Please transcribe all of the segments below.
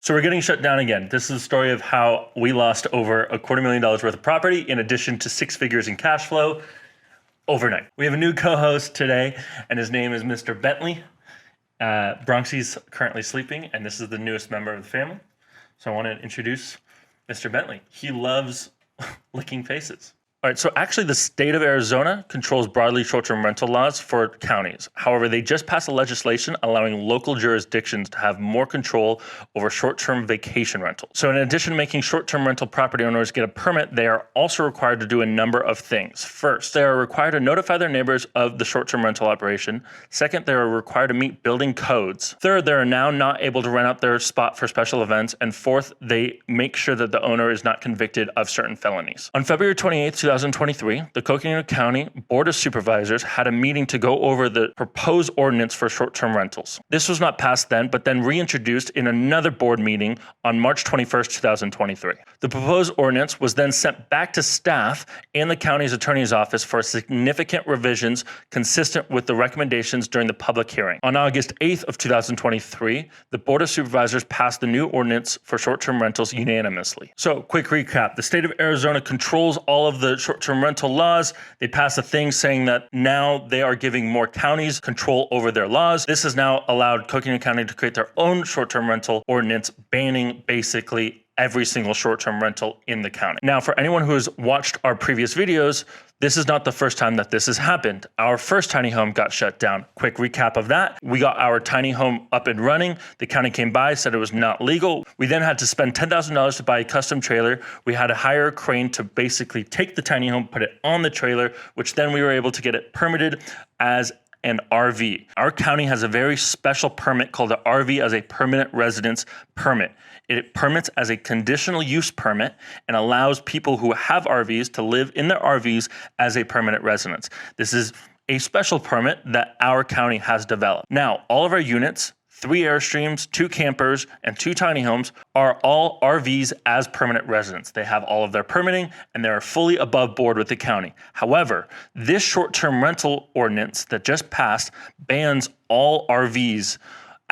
So we're getting shut down again. This is a story of how we lost over $250,000 worth of property in addition to 6 figures in cash flow overnight. We have a new co-host today, and his name is Mr. Bentley. Bronxy's currently sleeping, and this is the newest member of the family. So I want to introduce Mr. Bentley. He loves licking faces. All right, so actually the state of Arizona controls broadly short-term rental laws for counties. However, they just passed a legislation allowing local jurisdictions to have more control over short-term vacation rentals. So in addition to making short-term rental property owners get a permit, they are also required to do a number of things. First, they are required to notify their neighbors of the short-term rental operation. Second, they are required to meet building codes. Third, they are now not able to rent out their spot for special events. And fourth, they make sure that the owner is not convicted of certain felonies. On February 28th, 2023, the Coconino County Board of Supervisors had a meeting to go over the proposed ordinance for short-term rentals. This was not passed then, but then reintroduced in another board meeting on March 21st, 2023. The proposed ordinance was then sent back to staff and the county's attorney's office for significant revisions consistent with the recommendations during the public hearing. On August 8th of 2023, the Board of Supervisors passed the new ordinance for short-term rentals unanimously. So, quick recap. The state of Arizona controls all of the short-term rental laws. They passed a thing saying that now they are giving more counties control over their laws. This has now allowed Coconino County to create their own short-term rental ordinance, banning basically every single short-term rental in the county. Now, for anyone who has watched our previous videos, this is not the first time that this has happened. Our first tiny home got shut down. Quick recap of that. We got our tiny home up and running. The county came by, said it was not legal. We then had to spend $10,000 to buy a custom trailer. We had to hire a crane to basically take the tiny home, put it on the trailer, which then we were able to get it permitted as an RV. Our county has a very special permit called the RV as a permanent residence permit. It permits as a conditional use permit and allows people who have RVs to live in their RVs as a permanent residence. This is a special permit that our county has developed. Now, all of our units, 3 Airstreams, 2 campers, and 2 tiny homes are all RVs as permanent residents. They have all of their permitting and they are fully above board with the county. However, this short-term rental ordinance that just passed bans all RVs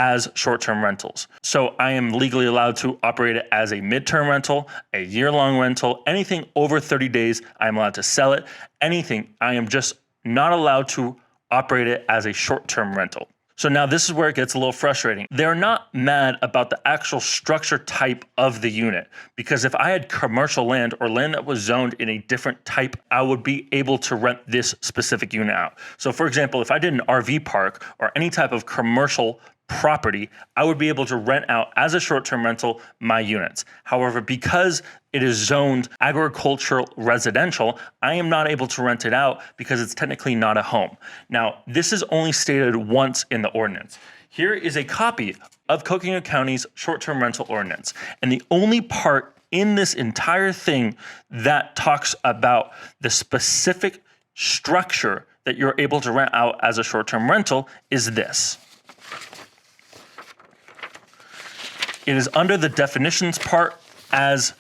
as short-term rentals. So I am legally allowed to operate it as a midterm rental, a year-long rental, anything over 30 days, I'm allowed to sell it. Anything, I am just not allowed to operate it as a short-term rental. So now this is where it gets a little frustrating. They're not mad about the actual structure type of the unit, because if I had commercial land or land that was zoned in a different type, I would be able to rent this specific unit out. So for example, if I did an RV park or any type of commercial property, I would be able to rent out as a short-term rental my units. However, because it is zoned agricultural residential, I am not able to rent it out because it's technically not a home. Now, this is only stated once in the ordinance. Here is a copy of Coconino County's short-term rental ordinance. And the only part in this entire thing that talks about the specific structure that you're able to rent out as a short-term rental is this. It is under the definitions part as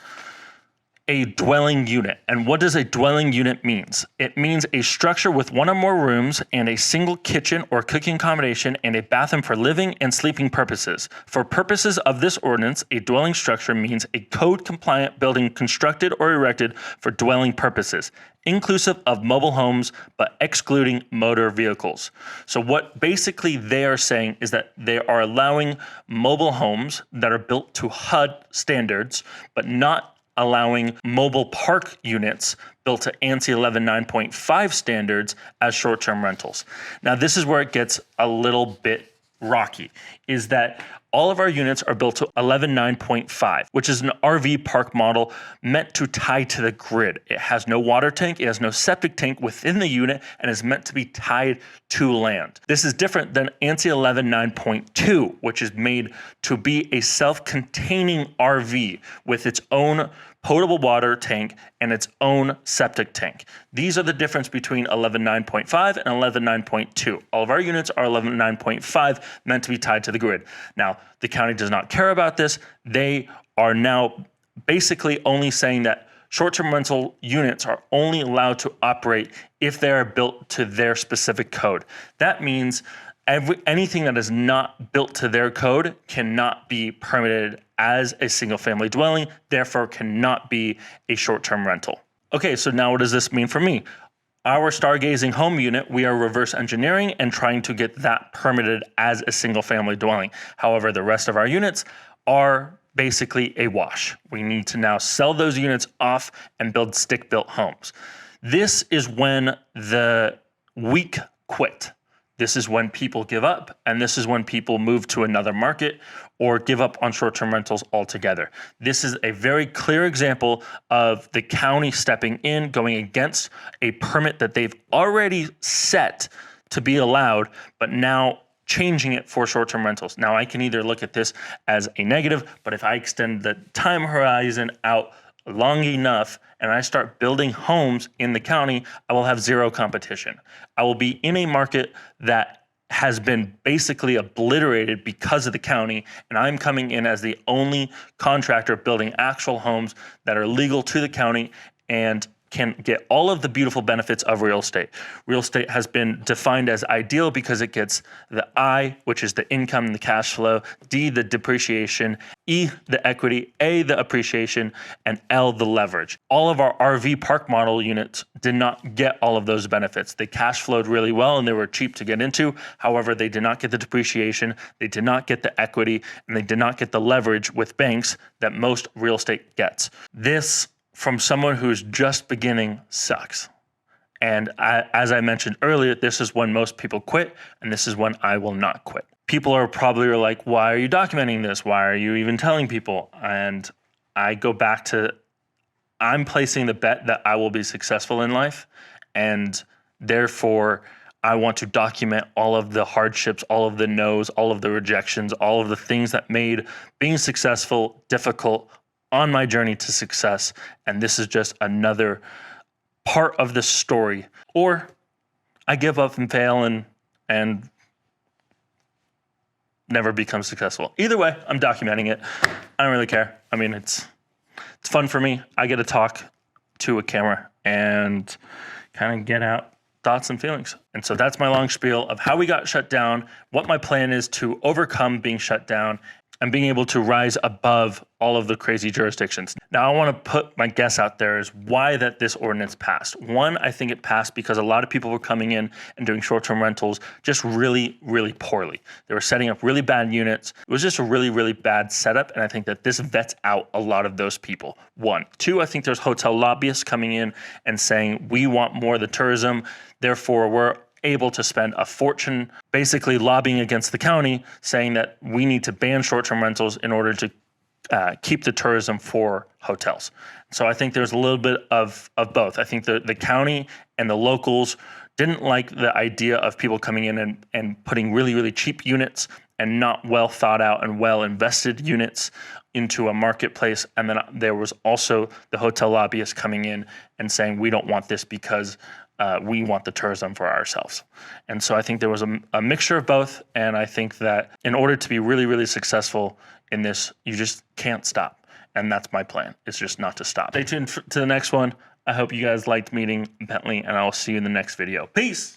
a dwelling unit. And what does a dwelling unit means? It means a structure with 1 or more rooms and a single kitchen or cooking accommodation and a bathroom for living and sleeping purposes. For purposes of this ordinance, a dwelling structure means a code-compliant building constructed or erected for dwelling purposes, inclusive of mobile homes, but excluding motor vehicles. So what basically they are saying is that they are allowing mobile homes that are built to HUD standards, but not allowing mobile park units built to ANSI 11.9.5 standards as short-term rentals. Now, this is where it gets a little bit rocky, is that all of our units are built to 11.9.5, which is an RV park model meant to tie to the grid. It has no water tank, it has no septic tank within the unit, and is meant to be tied to land. This is different than ANSI 11.9.2, which is made to be a self-containing RV with its own potable water tank and its own septic tank. These are the difference between 11.9.5 and 11.9.2. All of our units are 11.9.5, meant to be tied to the grid. Now, the county does not care about this. They are now basically only saying that short-term rental units are only allowed to operate if they are built to their specific code. That means anything that is not built to their code cannot be permitted as a single family dwelling, therefore cannot be a short-term rental. Okay, so now what does this mean for me? Our stargazing home unit, we are reverse engineering and trying to get that permitted as a single family dwelling. However, the rest of our units are basically a wash. We need to now sell those units off and build stick-built homes. This is when the weak quit. This is when people give up, and this is when people move to another market or give up on short-term rentals altogether. This is a very clear example of the county stepping in, going against a permit that they've already set to be allowed, but now changing it for short-term rentals. Now, I can either look at this as a negative, but if I extend the time horizon out long enough and I start building homes in the county, I will have zero competition. I will be in a market that has been basically obliterated because of the county, and I'm coming in as the only contractor building actual homes that are legal to the county and can get all of the beautiful benefits of real estate. Real estate has been defined as ideal because it gets the I, which is the income and the cash flow, D, the depreciation, E, the equity, A, the appreciation, and L, the leverage. All of our RV park model units did not get all of those benefits. They cash flowed really well and they were cheap to get into. However, they did not get the depreciation, they did not get the equity, and they did not get the leverage with banks that most real estate gets. This, from someone who's just beginning, sucks. And as I mentioned earlier, this is when most people quit, and this is when I will not quit. People are probably like, why are you documenting this? Why are you even telling people? And I go back to, I'm placing the bet that I will be successful in life, and therefore I want to document all of the hardships, all of the no's, all of the rejections, all of the things that made being successful difficult on my journey to success. And this is just another part of the story. Or I give up and fail and never become successful. Either way, I'm documenting it. I don't really care. I mean, it's fun for me. I get to talk to a camera and kind of get out thoughts and feelings. And so that's my long spiel of how we got shut down, what my plan is to overcome being shut down, and being able to rise above all of the crazy jurisdictions. Now, I want to put my guess out there is why that this ordinance passed. One, I think it passed because a lot of people were coming in and doing short-term rentals just really, really poorly. They were setting up really bad units. It was just a really, really bad setup, and I think that this vets out a lot of those people. One. Two, I think there's hotel lobbyists coming in and saying, we want more of the tourism, therefore we're able to spend a fortune basically lobbying against the county, saying that we need to ban short-term rentals in order to keep the tourism for hotels. So I think there's a little bit of both. I think the county and the locals didn't like the idea of people coming in and putting really, really cheap units and not well thought out and well invested units into a marketplace. And then there was also the hotel lobbyists coming in and saying, we don't want this because we want the tourism for ourselves. And so I think there was a mixture of both. And I think that in order to be really, really successful in this, you just can't stop. And that's my plan. It's just not to stop. Stay tuned to the next one. I hope you guys liked meeting Bentley, and I will see you in the next video. Peace.